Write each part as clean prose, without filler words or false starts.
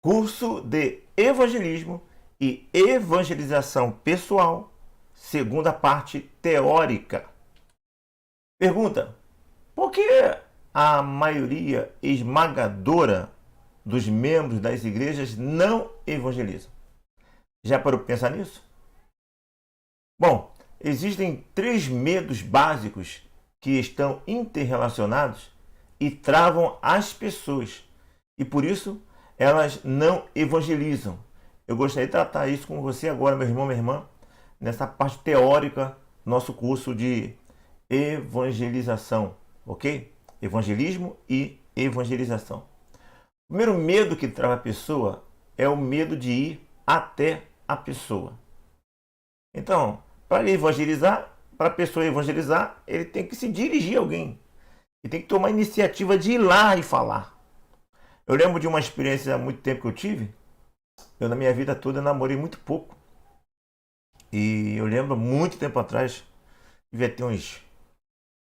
Curso de Evangelismo e Evangelização Pessoal, segunda parte teórica. Pergunta: por que a maioria esmagadora dos membros das igrejas não evangelizam? Já parou para pensar nisso? Bom, existem três medos básicos que estão interrelacionados e travam as pessoas, e por isso elas não evangelizam. Eu gostaria de tratar isso com você agora, meu irmão, minha irmã, nessa parte teórica do nosso curso de evangelização, ok? Evangelismo e evangelização. O primeiro medo que trava a pessoa é o medo de ir até a pessoa. Então, para evangelizar, para a pessoa evangelizar, ele tem que se dirigir a alguém. Ele tem que tomar a iniciativa de ir lá e falar. Eu lembro de uma experiência há muito tempo que eu tive. Eu, na minha vida toda, namorei muito pouco. E eu lembro, muito tempo atrás, devia ter uns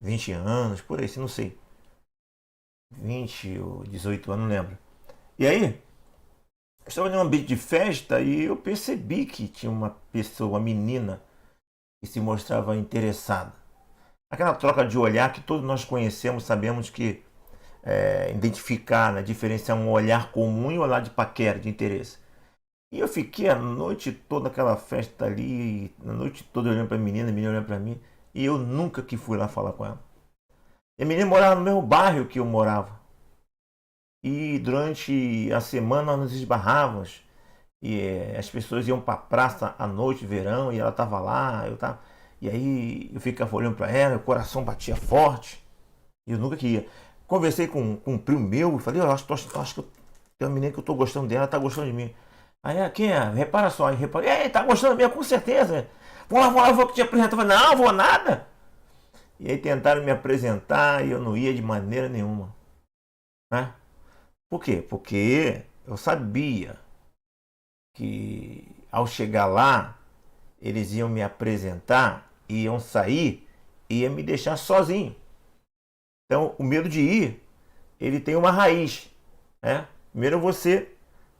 20 anos, por aí, não sei. 20 ou 18 anos, não lembro. E aí, eu estava em um ambiente de festa e eu percebi que tinha uma pessoa, uma menina, que se mostrava interessada. Aquela troca de olhar que todos nós conhecemos, sabemos que identificar, né, diferenciar um olhar comum e um olhar de paquera, de interesse. E eu fiquei a noite toda naquela festa ali, a noite toda olhando para a menina olhando para mim, e eu nunca que fui lá falar com ela. E a menina morava no mesmo bairro que eu morava. E durante a semana nós nos esbarrávamos, e as pessoas iam para a praça à noite, verão, e ela estava lá, eu tava. E aí eu ficava olhando para ela, o coração batia forte, e eu nunca queria. Conversei com um primo meu e falei: acho que tem uma menina que eu estou gostando dela, ela está gostando de mim. Aí, quem é? Repara só, aí reparei: tá gostando de mim, com certeza. Vou lá, vou te apresentar. Eu falei: não, vou nada. E aí tentaram me apresentar e eu não ia de maneira nenhuma. Né? Por quê? Porque eu sabia que ao chegar lá, eles iam me apresentar, iam sair e ia me deixar sozinho. Então, o medo de ir, ele tem uma raiz. Né? Primeiro você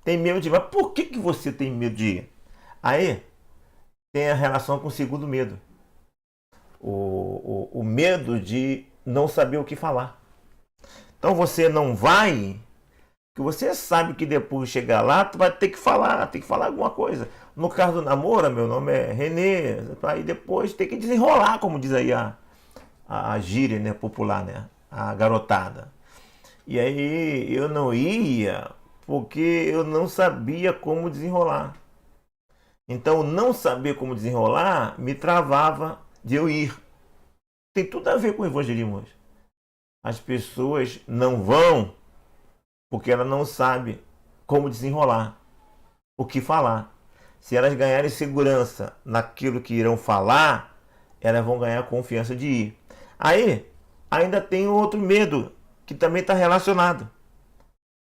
tem medo de ir. Mas por que você tem medo de ir? Aí, tem a relação com o segundo medo. O medo de não saber o que falar. Então, você não vai, que você sabe que depois de chegar lá, tu vai ter que falar alguma coisa. No caso do namoro, meu nome é Renê, aí depois tem que desenrolar, como diz aí a gíria, né, popular, né, a garotada. E aí eu não ia porque eu não sabia como desenrolar. Então não saber como desenrolar me travava de eu ir. Tem tudo a ver com o evangelismo hoje. As pessoas não vão porque elas não sabem como desenrolar, o que falar. Se elas ganharem segurança naquilo que irão falar, elas vão ganhar confiança de ir. Aí, ainda tem outro medo, que também está relacionado.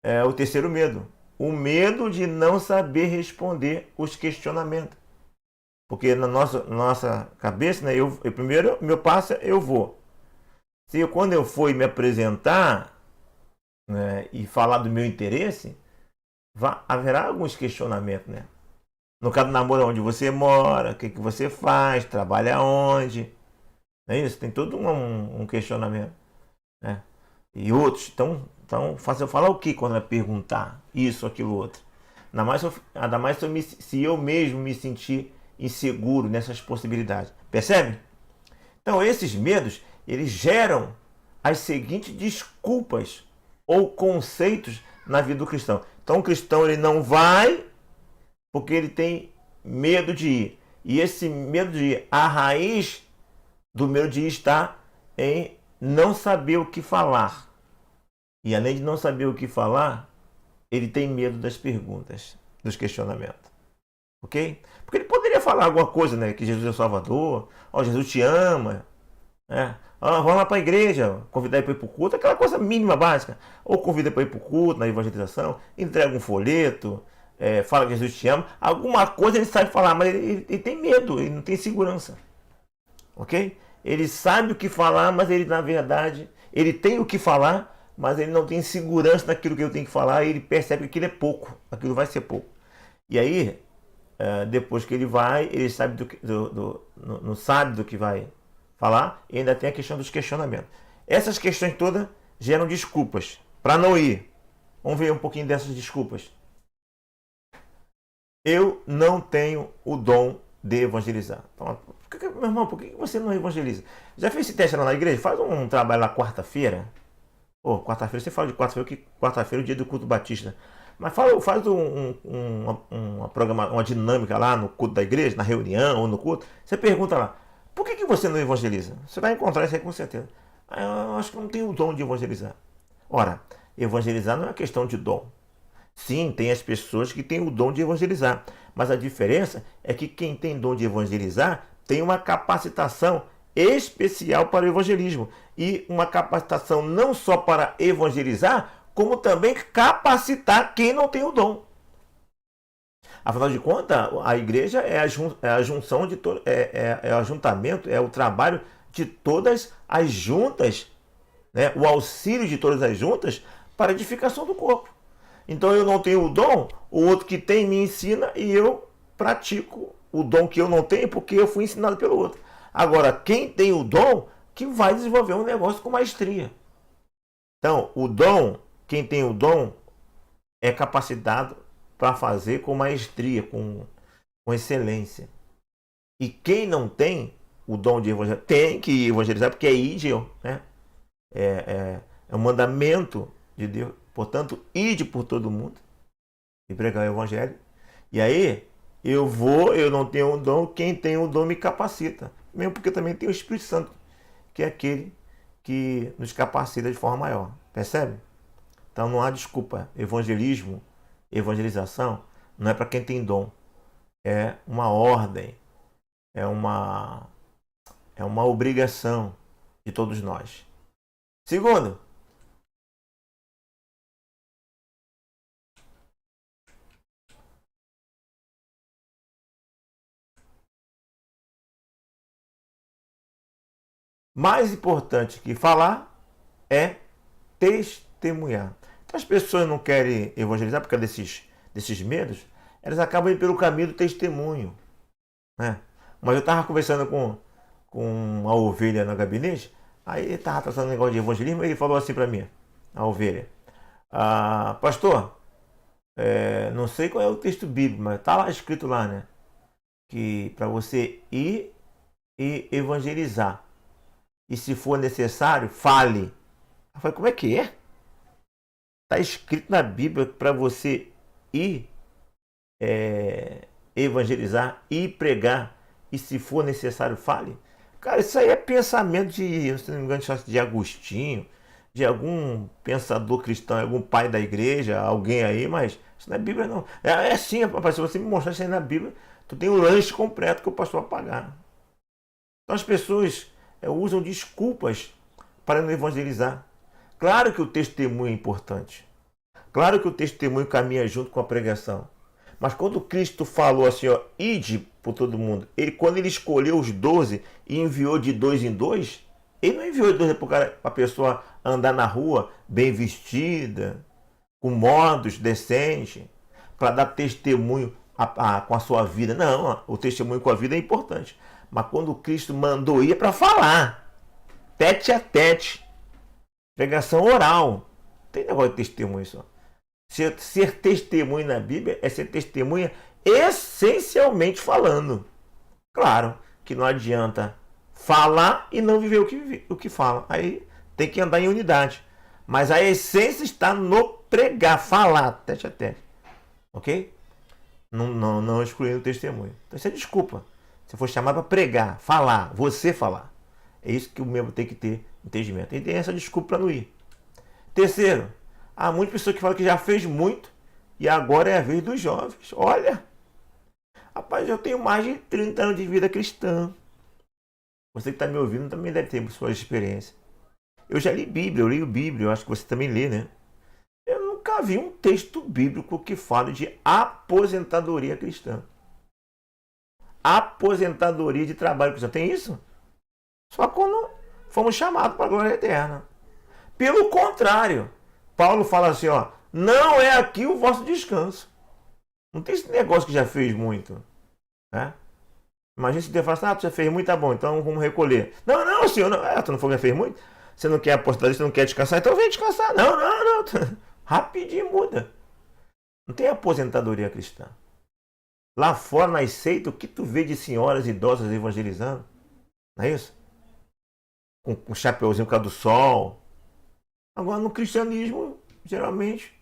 É o terceiro medo. O medo de não saber responder os questionamentos. Porque na nossa cabeça, né, primeiro, meu passo é eu vou. Quando eu for me apresentar, né, e falar do meu interesse, haverá alguns questionamentos, né? No caso do namoro, onde você mora, o que você faz, trabalha onde, não é isso? Tem todo um questionamento, né? E outros, então falar o que quando vai perguntar isso, aquilo, outro? Ainda mais se eu mesmo me sentir inseguro nessas possibilidades. Percebe? Então esses medos, eles geram as seguintes desculpas ou conceitos na vida do cristão. Então o cristão ele não vai porque ele tem medo de ir. E esse medo de ir, a raiz do medo de ir está em não saber o que falar. E além de não saber o que falar, ele tem medo das perguntas, dos questionamentos. Ok? Porque ele poderia falar alguma coisa, né? Que Jesus é o Salvador, Jesus te ama, né? Vamos lá para a igreja, convidar ele para ir para o culto, aquela coisa mínima, básica. Ou convida para ir para o culto, na evangelização, entrega um folheto, fala que Jesus te ama. Alguma coisa ele sabe falar, mas ele tem medo, ele não tem segurança. Ok? Ele sabe o que falar, mas ele, na verdade, ele tem o que falar, mas ele não tem segurança naquilo que eu tenho que falar, e ele percebe que aquilo é pouco, aquilo vai ser pouco. E aí, depois que ele vai, ele sabe não sabe do que vai falar, e ainda tem a questão dos questionamentos. Essas questões todas geram desculpas para não ir. Vamos ver um pouquinho dessas desculpas. Eu não tenho o dom de evangelizar. Então, meu irmão, por que você não evangeliza? Já fez esse teste lá na igreja? Faz um trabalho lá quarta-feira. Quarta-feira, você fala de quarta-feira, que quarta-feira é o dia do culto batista. Mas faz uma dinâmica lá no culto da igreja, na reunião ou no culto. Você pergunta lá, por que você não evangeliza? Você vai encontrar isso aí com certeza. Eu acho que eu não tenho o dom de evangelizar. Ora, evangelizar não é uma questão de dom. Sim, tem as pessoas que têm o dom de evangelizar, mas a diferença é que quem tem dom de evangelizar tem uma capacitação especial para o evangelismo, e uma capacitação não só para evangelizar, como também capacitar quem não tem o dom. Afinal de contas, a igreja é a junção de é o ajuntamento, é o trabalho de todas as juntas, né? O auxílio de todas as juntas para a edificação do corpo. Então eu não tenho o dom, o outro que tem me ensina e eu pratico o dom que eu não tenho porque eu fui ensinado pelo outro. Agora, quem tem o dom, que vai desenvolver um negócio com maestria. Então, o dom, quem tem o dom, é capacitado para fazer com maestria, com excelência. E quem não tem o dom de evangelizar, tem que evangelizar, porque é ídio, né? É um mandamento de Deus. Portanto, ide por todo mundo e pregar o evangelho. E aí, eu não tenho o dom, quem tem o dom me capacita. Mesmo porque também tem o Espírito Santo, que é aquele que nos capacita de forma maior. Percebe? Então não há desculpa. Evangelismo, evangelização, não é para quem tem dom. É uma ordem, é uma obrigação de todos nós. Segundo, mais importante que falar é testemunhar. Então as pessoas não querem evangelizar por causa desses medos, elas acabam indo pelo caminho do testemunho, né? Mas eu estava conversando com uma ovelha no gabinete, aí ele estava tratando um negócio de evangelismo, e ele falou assim para mim, a ovelha, pastor, não sei qual é o texto bíblico, mas está lá escrito lá, né? Que para você ir e evangelizar, e se for necessário, fale. Eu falei, como é que é? Está escrito na Bíblia para você ir evangelizar e pregar, e se for necessário, fale. Cara, isso aí é pensamento se não me engano, de Agostinho, de algum pensador cristão, algum pai da igreja, alguém aí, mas isso não é Bíblia não. É assim, rapaz, se você me mostrar isso aí na Bíblia, tu tem o lanche completo que o pastor vai pagar. Então as pessoas usam desculpas para não evangelizar. Claro que o testemunho é importante. Claro que o testemunho caminha junto com a pregação. Mas quando Cristo falou assim, ide por todo mundo, quando ele escolheu os 12 e enviou de 2 em 2, ele não enviou de 2 para a pessoa andar na rua bem vestida, com modos decentes, para dar testemunho com a sua vida. Não, o testemunho com a vida é importante. Mas quando Cristo mandou ir, é para falar, tete a tete, pregação oral. Não tem negócio de testemunho só. Ser testemunha na Bíblia é ser testemunha essencialmente falando. Claro que não adianta falar e não viver o que fala. Aí tem que andar em unidade. Mas a essência está no pregar, falar, tete a tete. Ok? Não excluindo o testemunho. Então isso é desculpa. Você foi chamado para pregar, falar, você falar. É isso que o membro tem que ter entendimento. E tem essa desculpa para não ir. Terceiro, há muitas pessoas que falam que já fez muito e agora é a vez dos jovens. Olha, rapaz, eu tenho mais de 30 anos de vida cristã. Você que está me ouvindo também deve ter sua experiência. Eu já li Bíblia, eu leio Bíblia, eu acho que você também lê, né? Eu nunca vi um texto bíblico que fale de aposentadoria cristã. Aposentadoria de trabalho cristão. Tem isso? Só quando fomos chamados para a glória eterna. Pelo contrário, Paulo fala assim, ó, não é aqui o vosso descanso. Não tem esse negócio que já fez muito, né? Imagina se Deus fala assim, tu já fez muito, tá bom, então vamos recolher. Não, não, senhor, não. Tu não foi que fez muito? Você não quer apostar, você não quer descansar, então vem descansar. Não, não, não. Rapidinho muda. Não tem aposentadoria cristã. Lá fora, nas seitas, o que tu vê de senhoras idosas evangelizando? Não é isso? Com um chapeuzinho por causa do sol. Agora, no cristianismo, geralmente,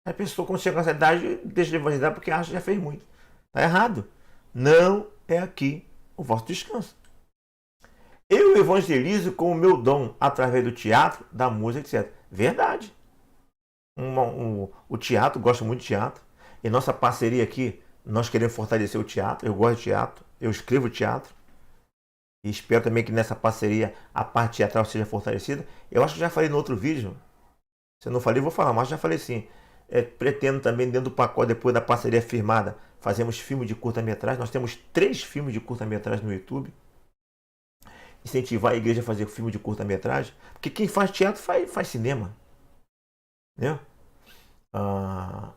a pessoa, quando chega nessa idade, deixa de evangelizar porque acha que já fez muito. Tá errado. Não é aqui o vosso descanso. Eu evangelizo com o meu dom através do teatro, da música, etc. Verdade. O teatro, gosto muito de teatro. E nossa parceria aqui, nós queremos fortalecer o teatro. Eu gosto de teatro, eu escrevo teatro. E espero também que nessa parceria a parte teatral seja fortalecida. Eu acho que já falei no outro vídeo. Se eu não falei, vou falar, mas já falei sim. Pretendo também, dentro do pacote, depois da parceria firmada, fazemos filme de curta-metragem. Nós temos 3 filmes de curta-metragem no YouTube. Incentivar a igreja a fazer filme de curta-metragem. Porque quem faz teatro faz cinema. Entendeu?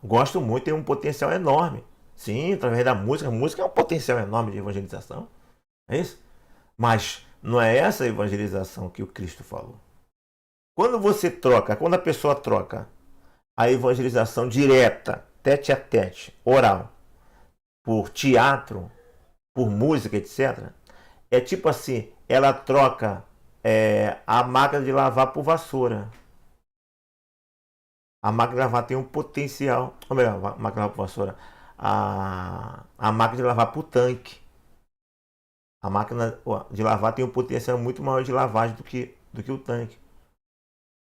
Gosto muito, tem um potencial enorme. Sim, através da música. A música é um potencial enorme de evangelização. É isso? Mas não é essa a evangelização que o Cristo falou. Quando a pessoa troca a evangelização direta, tete a tete, oral, por teatro, por música, etc., é tipo assim, ela troca a máquina de lavar por vassoura. A máquina de lavar tem um potencial, ou melhor, a máquina de lavar por vassoura, a máquina de lavar por tanque. A máquina de lavar tem um potencial muito maior de lavagem do que o tanque.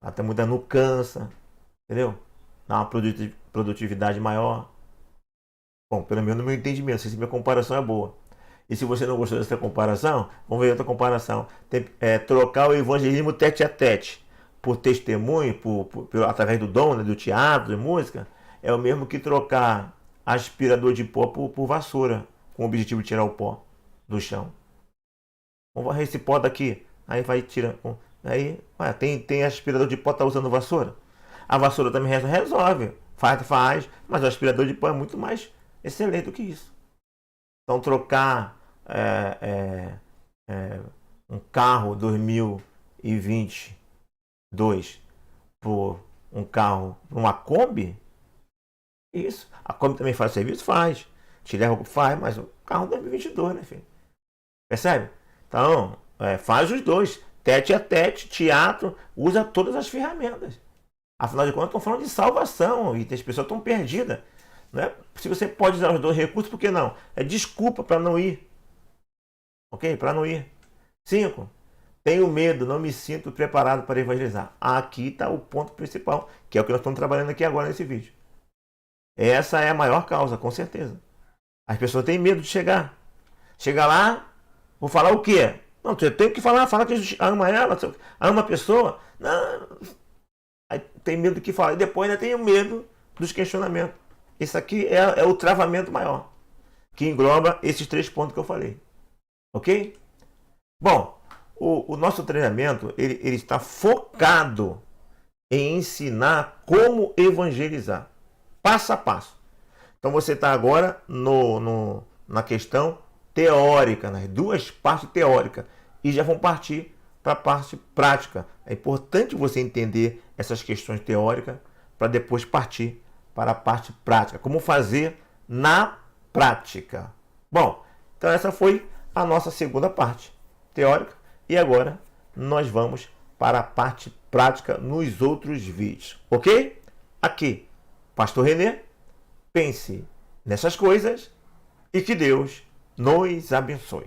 Até muita não cansa, entendeu? Dá uma produtividade maior. Bom, pelo menos no meu entendimento, se a minha comparação é boa. E se você não gostou dessa comparação, vamos ver outra comparação. Trocar o evangelismo tete a tete por testemunho, através do dom, né, do teatro, de música, é o mesmo que trocar aspirador de pó por vassoura, com o objetivo de tirar o pó do chão. Vamos varrer esse pó daqui. Aí vai tirar. Aí tem aspirador de pó, tá usando vassoura. A vassoura também resolve. Faz, mas o aspirador de pó é muito mais excelente do que isso. Então trocar um carro 2022 por um carro, uma Kombi, isso. A Kombi também faz serviço? Faz. Te leva, faz, mas o carro 2022, né, filho? Percebe? Então, faz os dois. Tete a tete, teatro, usa todas as ferramentas. Afinal de contas, estão falando de salvação e as pessoas estão perdidas. Né? Se você pode usar os dois recursos, por que não? É desculpa para não ir. Ok? Para não ir. 5. Tenho medo, não me sinto preparado para evangelizar. Aqui está o ponto principal, que é o que nós estamos trabalhando aqui agora nesse vídeo. Essa é a maior causa, com certeza. As pessoas têm medo de chegar. Chega lá, vou falar o quê? Não, você tem que falar que Jesus ama ela, ama a pessoa. Não. Aí tem medo do que falar. E depois ainda tem o medo dos questionamentos. Isso aqui é o travamento maior, que engloba esses 3 pontos que eu falei. Ok? Bom, o nosso treinamento ele está focado em ensinar como evangelizar, passo a passo. Então você está agora na questão teórica, nas 2 partes teóricas, e já vão partir para a parte prática. É importante você entender essas questões teóricas para depois partir para a parte prática. Como fazer na prática. Bom, então essa foi a nossa segunda parte teórica. E agora nós vamos para a parte prática nos outros vídeos. Ok? Aqui, Pastor Renê, pense nessas coisas e que Deus nos abençoe.